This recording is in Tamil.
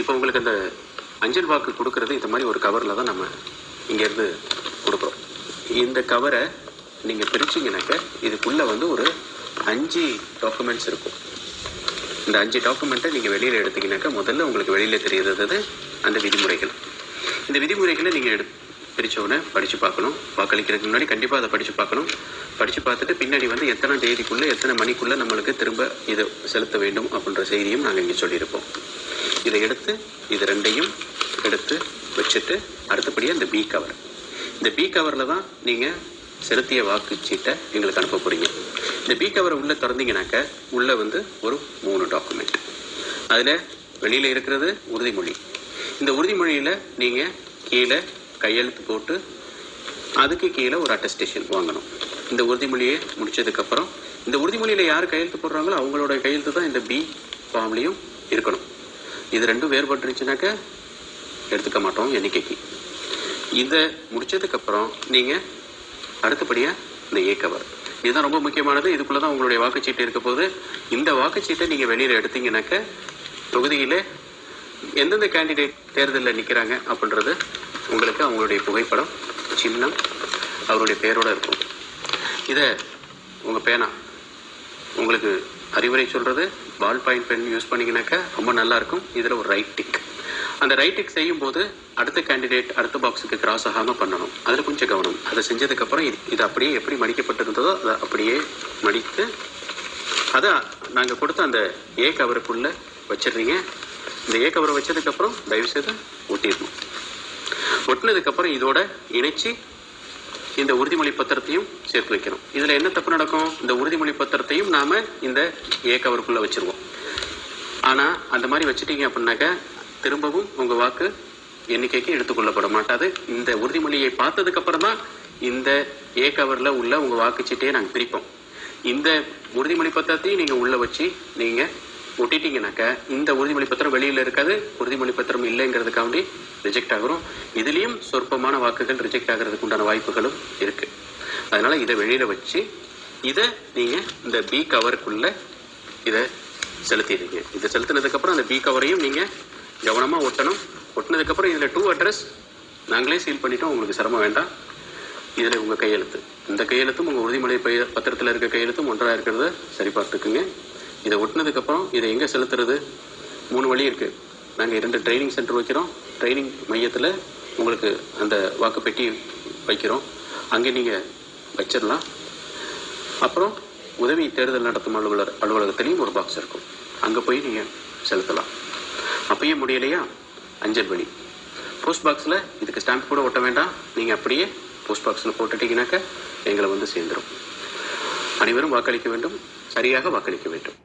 இப்போ உங்களுக்கு அந்த அஞ்சல் வாக்கு கொடுக்கறது இந்த மாதிரி ஒரு கவரில் தான் நம்ம இங்கேருந்து கொடுக்குறோம். இந்த கவரை நீங்கள் பிரிச்சிங்கனாக்க இதுக்குள்ளே வந்து ஒரு 5 டாக்குமெண்ட்ஸ் இருக்கும். இந்த 5 டாக்குமெண்ட்டை நீங்கள் வெளியில் எடுத்தீங்கன்னாக்கா முதல்ல உங்களுக்கு வெளியில் தெரியுறது அந்த விதிமுறைகள். இந்த விதிமுறைகளை நீங்கள் பிரித்தவுடனே படித்து பார்க்கணும். வாக்களிக்கிறதுக்கு முன்னாடி கண்டிப்பாக அதை படித்து பார்க்கணும். படித்து பார்த்துட்டு பின்னாடி வந்து எத்தனை தேதிக்குள்ளே எத்தனை மணிக்குள்ளே நம்மளுக்கு திரும்ப இதை செலுத்த வேண்டும் அப்படின்ற செய்தியும் நாங்கள் இங்கே சொல்லியிருப்போம். இதை எடுத்து இது ரெண்டையும் எடுத்து வச்சுட்டு அடுத்தபடியாக இந்த பி கவர், இந்த பி கவரில் தான் நீங்கள் செலுத்திய வாக்குச்சீட்டை எங்களுக்கு அனுப்ப போகிறீங்க. இந்த பி கவரை உள்ளே திறந்தீங்கன்னாக்க உள்ளே வந்து ஒரு 3 டாக்குமெண்ட். அதில் வெளியில் இருக்கிறது உறுதிமொழி. இந்த உறுதிமொழியில் நீங்கள் கீழே கையெழுத்து போட்டு அதுக்கு கீழே ஒரு அட்டஸ்டேஷன் வாங்கணும். இந்த உறுதிமொழியை முடித்ததுக்கப்புறம் இந்த உறுதிமொழியில் யார் கையெழுத்து போடுறாங்களோ அவங்களோட கையெழுத்து தான் இந்த பி ஃபார்ம்லேயும் இருக்கணும். இது ரெண்டும் வேறுபட்டுருச்சுனாக்க எடுத்துக்க மாட்டோம் எண்ணிக்கைக்கு. இதை முடித்ததுக்கப்புறம் நீங்கள் அடுத்தபடியாக இந்த ஏ கவர், இதுதான் ரொம்ப முக்கியமானது. இதுக்குள்ளே தான் உங்களுடைய வாக்குச்சீட்டு இருக்க போது. இந்த வாக்குச்சீட்டை நீங்கள் வெளியில் எடுத்தீங்கன்னாக்க தொகுதியில் எந்தெந்த கேண்டிடேட் தேர்தலில் நிற்கிறாங்க அப்படின்றது உங்களுக்கு அவங்களுடைய புகைப்படம், சின்னம், அவருடைய பேரோடு இருக்கும். இதை உங்கள் பேனா உங்களுக்கு அறிவுரை சொல்கிறது பால் பாயிண்ட் பென் யூஸ் பண்ணிங்கனாக்கா ரொம்ப நல்லாயிருக்கும். இதில் ஒரு ரைட் டிக், அந்த ரைட் டிக் செய்யும்போது அடுத்த கேண்டிடேட் அடுத்த பாக்ஸுக்கு கிராஸ் ஆகாமல் பண்ணணும். அதில் கொஞ்சம் கவனம். அதை செஞ்சதுக்கப்புறம் இது அப்படியே எப்படி மடிக்கப்பட்டிருந்ததோ அதை அப்படியே மடித்து அதை நாங்கள் கொடுத்த அந்த ஏ கவருக்குள்ளே வச்சிடுறீங்க. இந்த ஏ கவரை வச்சதுக்கப்புறம் தயவுசெய்து ஒட்டிடணும். ஒட்டினதுக்கப்புறம் இதோட இணைச்சி இந்த உறுதிமொழி பத்திரத்தையும் சேர்த்து வைக்கணும். இதில் என்ன தப்பு நடக்கும்? இந்த உறுதிமொழி பத்திரத்தையும் நாம் இந்த ஏ கவருக்குள்ளே வச்சுருவோம். ஆனால் அந்த மாதிரி வச்சுட்டீங்க அப்படின்னாக்கா திரும்பவும் உங்கள் வாக்கு எண்ணிக்கைக்கு எடுத்துக்கொள்ளப்பட மாட்டாது. இந்த உறுதிமொழியை பார்த்ததுக்கப்புறம் தான் இந்த ஏ கவரில் உள்ள உங்கள் வாக்குச்சீட்டையை நாங்கள் பிரிப்போம். இந்த உறுதிமொழி பத்திரத்தையும் நீங்கள் உள்ளே வச்சு நீங்கள் ஒட்டிட்டீங்கன்னாக்கா இந்த உறுதிமொழி பத்திரம் வெளியில் இருக்காது. உறுதிமொழி பத்திரம் இல்லைங்கிறதுக்காண்டி ரிஜெக்ட் ஆகிறோம். இதுலேயும் சொற்பமான வாக்குகள் ரிஜெக்ட் ஆகிறதுக்கு உண்டான வாய்ப்புகளும் இருக்குது. அதனால் இதை வெளியில் வச்சு இதை நீங்கள் இந்த பி கவருக்குள்ளே இதை செலுத்திடுங்க. இதை செலுத்தினதுக்கப்புறம் அந்த பி கவரையும் நீங்கள் கவனமாக ஒட்டணும். ஒட்டினதுக்கப்புறம் இதில் 2 அட்ரஸ் நாங்களே சீல் பண்ணிட்டோம், உங்களுக்கு சிரமம் வேண்டாம். இதில் உங்கள் கையெழுத்து, இந்த கையெழுத்தும் உங்கள் உறுதிமொழி பத்திரத்தில் இருக்க கையெழுத்தும் ஒன்றாக இருக்கிறத சரிபார்த்துக்குங்க. இதை ஒட்டினதுக்கப்புறம் இதை எங்கே செலுத்துறது? 3 வழி இருக்குது. நாங்கள் 2 ட்ரைனிங் சென்டர் வைக்கிறோம். ட்ரைனிங் மையத்தில் உங்களுக்கு அந்த வாக்குப்பெட்டி வைக்கிறோம், அங்கே நீங்கள் வச்சிடலாம். அப்புறம் உதவி தேர்தல் நடத்தும் அலுவலகத்துலேயும் ஒரு பாக்ஸ் இருக்கும், அங்கே போய் நீங்கள் செலுத்தலாம். அப்பயே முடியலையா? அஞ்சல் வழி போஸ்ட் பாக்ஸில் இதுக்கு ஸ்டாம்ப் கூட ஒட்ட வேண்டாம். நீங்கள் அப்படியே போஸ்ட் பாக்ஸில் போட்டுட்டீங்கன்னாக்கா எங்களை வந்து சேர்ந்துடும். அனைவரும் வாக்களிக்க வேண்டும், சரியாக வாக்களிக்க வேண்டும்.